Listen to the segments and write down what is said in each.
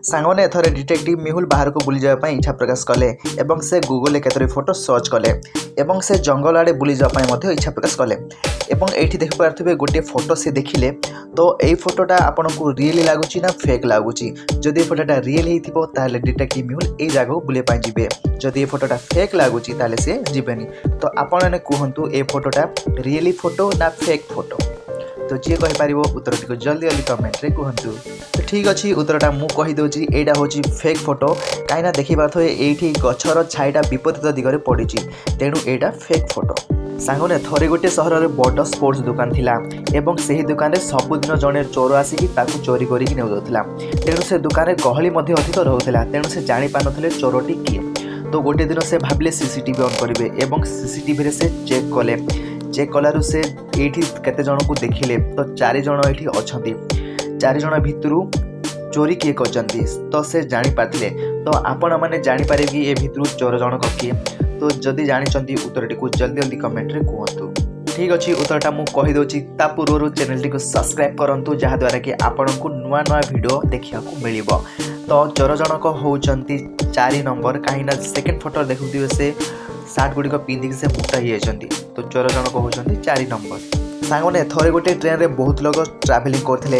सांगने एथरे detective Mehul बाहर को बुली जाय इच्छा प्रकाश कले एवं से गूगल केतरी फोटो सर्च कले एवं से जंगल आड़े बुली जाय इच्छा प्रकाश कले एवं एठी देख पारथिबे गोटे फोटो से देखिले तो एई फोटोटा आपनको रियली लागुची ना फेक लागुची। जदि फोटोटा रियल हेथिबो ताले डिटेक्टिव मेहुल एई जगह बुले पाई जिबे। जदि ए फोटोटा फेक लागुची ताले से जिबेनी। तो आपण ने कहंतु ए फोटोटा रियली फोटो ना फेक फोटो। तो जी कहि पारिबो उत्तरटी को जल्दी जल्दी कमेंट रे कहंतु। तो ठीक अछि उत्तरटा मु कहि दोची एडा होची फेक फोटो काइना देखि बाथो एठी गछर छाइटा विपरीत दिगरे पडिची तेनु एडा फेक फोटो। सांगने थरे गोटे सहर में बड़ स्पोर्ट्स दुकान थिला एवं सही दुकान रे सबुदिन जने चोर आसिकी ताकू चोरी करिकी नेउ दउथला। तेनु से दुकान रे गहली मध्ये अधिक रहउथला तेनु से जानि पानथले चोरटी किए। तो गोटे दिन से भाबिले सीसीटीवी ऑन करिवे एवं सीसीटीवी रे से चेक कलारु से एठी केते जन को देखिले तो 4 जन एठी अछंती। 4 जन भितरु चोरी किए करचंती तो से जानि पाथिले। तो आपण माने जानि पारे कि ए भितरु चोर जन किए। तो जदि जानिचंती उत्तरटी को जल्दी जल्दी कमेंट रे कहंतु। ठीक अछि उत्तरटा मु कहि दोची ता पूर्वरु चैनल टी को सब्सक्राइब करंतु जहा द्वारा कि आपनकु नुवा नुवा वीडियो देखिया को मिलिबो। तो चोर जनक होउचंती 4 नंबर काहिना सेकंड फोटो देखुथिबे से सार्ट गुडी को पिंदी से मुटा ही जाइछंती। तो चोर जनक होउचंती 4 नंबर। सांगने थरे गोटे ट्रेन रे बहुत लोग ट्रैवलिंग करथिले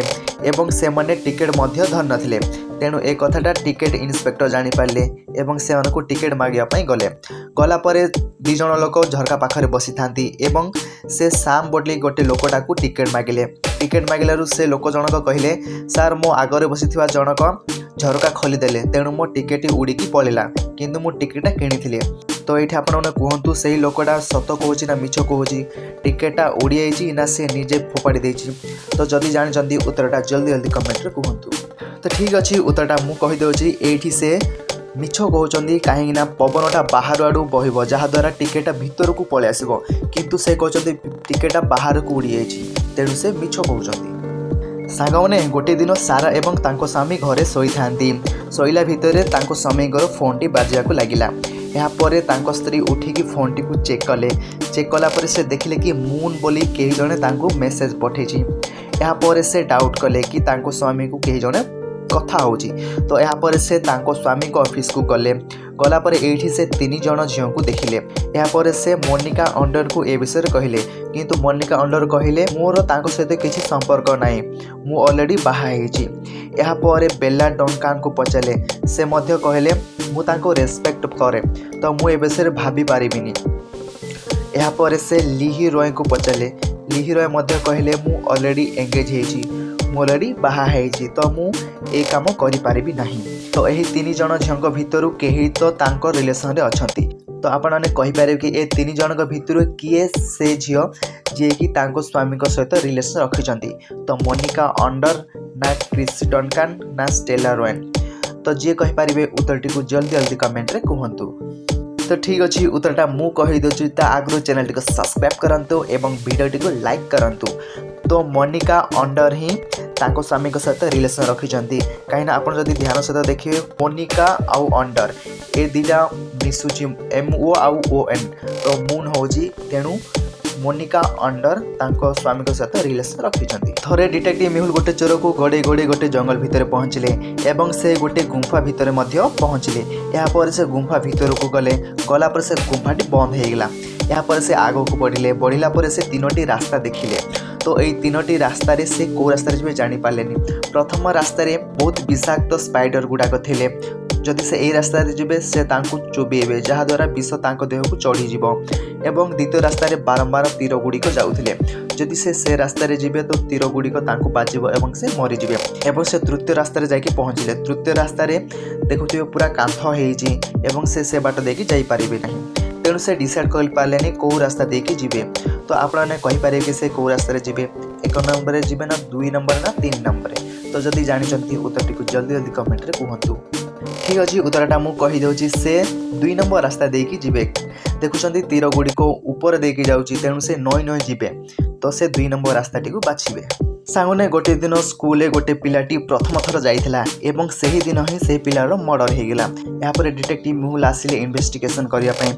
एवं से माने टिकट मध्य धर नथिले तेणु ए कथाटा टिकेट इन्स्पेक्टर जानि पारले एवं से उनको टिकेट मागिया पई गला परे 2 जण लोक झरका पाखरे बसी थांती एवं से साम बोटली गोटे लोकटा को टिकेट मागिलारु से लोक जनक कहिले सर मो आगरे बसीथिबा जनक झरका खोली देले तेणु मो टिकेट उड़ीकी पळेला किंतु मो टिकेटा किनिथिले। तो ये आपण मैंने कहतु से ही लोकटा सत कहूँ ना मिछ कहूँ टिकेटा उड़ी जाइए ना से निजे फोपाड़ी देछि। तो जदि जानी उत्तरटा जल्दी जल्दी कमेंट रे कहतु। तो ठीक अच्छे उत्तरटा मु कहि दोछि एठी से मिछ कहउचंदी काहे ना पवनटा बाहर आडू बहिबो जहा द्वारा टिकेटा भीतर को पळे आसीबो किंतु से कहउचंदी टिकेटा बाहर को उड़ी जाइछि तेणु से मिछ कहउचंदी। सांगने गोटे दिन सारा एवं तांको स्वामी घरे सोई थांती सोइला भितरे तांको स्वामीଙ୍କର फोनटी बाजियाको लागिला। या परे तांको स्त्री उठिकी फोन टी को चेक कला परे से देखिले कि मून बोली केही जणे तांको मेसेज पठेछि। या परे से डाउट कले कि तांको स्वामी को केही जणे कथा होछि। तो या परे से तांको स्वामी को ऑफिस को गला परे एठी से 3 जण झियो को देखिले। या परे से मोनिका अंडर को ए विषय कहिले किंतु मोनिका अंडर कहिले मोर तांको सहित किछि संपर्क नाही मु ऑलरेडी बाहा हेछि। या परे बेला डंकान को पचाले से मध्य कहिले मु तांको रेस्पेक्ट करे तो मु ए विषय भाबी पारिबिनी। या परे से लिहि रॉय को पचाले लिहि रॉय मध्य कहिले मु ऑलरेडी एंगेज हेछि मु ऑलरेडी बाहा हेछि तो मु ए काम करि पारिबि नाही। तो एही 3 जण झियो भितरु केही तो तांको रिलेशन रे अछंती। तो आपण माने कहि पारे कि ए 3 जण भितरु किए से झियो जे कि तांको स्वामी को सहित रिलेशन रखिचंती। तो मोनिका अंडर ना क्रिस डनकान ना स्टेला रोएन। तो जे कहि पारिबे उत्तरटी को जल्दी जल्दी कमेंट रे कहंतु। तो ठीक अच्छे उत्तरटा मु कहि दोछि ता आगरो चैनल को सब्सक्राइब करंतु एवं वीडियो को लाइक करंतु। तो मोनिका अंडर ही तांको स्वामी को सहित रिलेशन रखिचंती कहीं आप ध्यान सहित देखिए मोनिका आउ अंडर ए दीटा मिसुची MO आउ ON तो मून होची तेणु मोनिका अंडर तांको स्वामी को सहित रिलेशन रखिचंती। थरे डिटेक्टिव मेहुल गोटे चोर को गड़े गोटे जंगल भितर पहुँचले एवं से गोटे गुंफा भितर मध्य पहुँचले। या पर से गुंफा भितर को गला पर से गुंफाटी बंद हो गला। या पर से आग को बढ़ला पर से 3टी रास्ता देखिले। तो यही 3टी रास्ता रे से को रास्ता रे जानि पालेनी। प्रथम रास्ता रे बहुत विषाक्त स्पाइडर गुड़ाक थिले जदि से यही रास्ता रे जिबे से तांको चोबेबे जहाँ द्वारा विष तांको देह को चढ़ी जीवो। एवं द्वितीय रास्ता रे बारंबार तीर गुड़िक जाउथिले जदि से रास्ता रे जिबे तो तीर गुड़िक तांको बाजिबो एवं से मरी जिबे। एवं से तृतीय रास्ता रे जाके पहुँचले। तृतीय रास्ता रे देखुथिबे पूरा कांथ हेइची एवं से बाट देकी जाई पारिबे नाही तेणु से डिसाइड कर पारे कौ रास्ता देकी जीवे। तो आपने कहींपारे कि से कौ रास्ता जीवे 1 नंबर जीवे ना 2 नंबर ना 3 नंबर। तो जदि जानी उत्तरटी को जल्दी जल्दी कमेंट रे कहतु। ठीक अच्छे उत्तरटा मु कहि दोछि से 2 नंबर रास्ता देकी जीवे। देखुछंती तीर गुड़ी को ऊपर देकी जाउची तेणु से नई जीवे तो से 2 नंबर रास्ताटी को बाछिबे। सांगने गोटे दिन स्कूल गोटे पिलाटी प्रथम थर जाइथिला एवं सही दिन ही से पिलार मर्डर हो गला। यहाँ पर डिटेक्टिव मेहुल आसिले इन्वेस्टिगेशन करिया पई।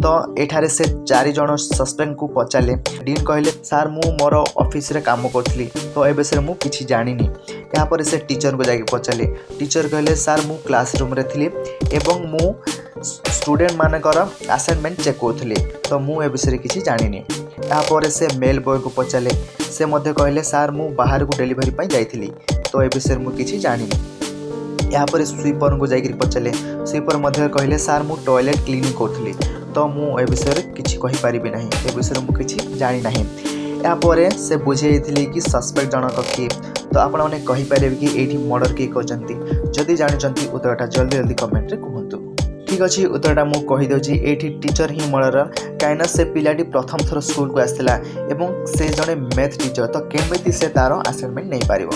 तो एठारे से 4 जण सस्पेक्ट को पचारे। डीन कहले सर मु मोर ऑफिस रे काम करथली तो ए विषय मु किछि जानिनी यापर से टीचर को जाके पचारे टीचर कहले सार मु क्लासरूम रे थिली एवं मु स्टूडेंट मानकर असाइनमेंट चेक करूली तो मु ए विषय किसी जानी। यापर से मेल बॉय को पचारे से मध्य कहले सार मु बाहर को डेलीवरी पाई जाइथिली तो ए विषय मु किसी जानी। यापर स्वीपर को जाकर पचारे स्वीपर मध्य कहले सार मु टॉयलेट क्लीनिंग करूली तो मु ए विषय किसी कहीपरि ना ए विषय मु किसी जानी ना। यापर से बुझे कि सस्पेक्ट जनक किए तो आपण मैंने कहीपर कि ये मर्डर किए कहते जदि जानते उत्तरटा जल्दी जल्दी कमेंट रे कहतु। ठीक अच्छे उत्तरटा मुझे कहीदे ये टीचर ही मर्डर कहीं से पिलाटी प्रथम थर स्कूल को आसाला से जड़े मैथ टीचर तो केमी से तार असाइनमेंट नहीं पार।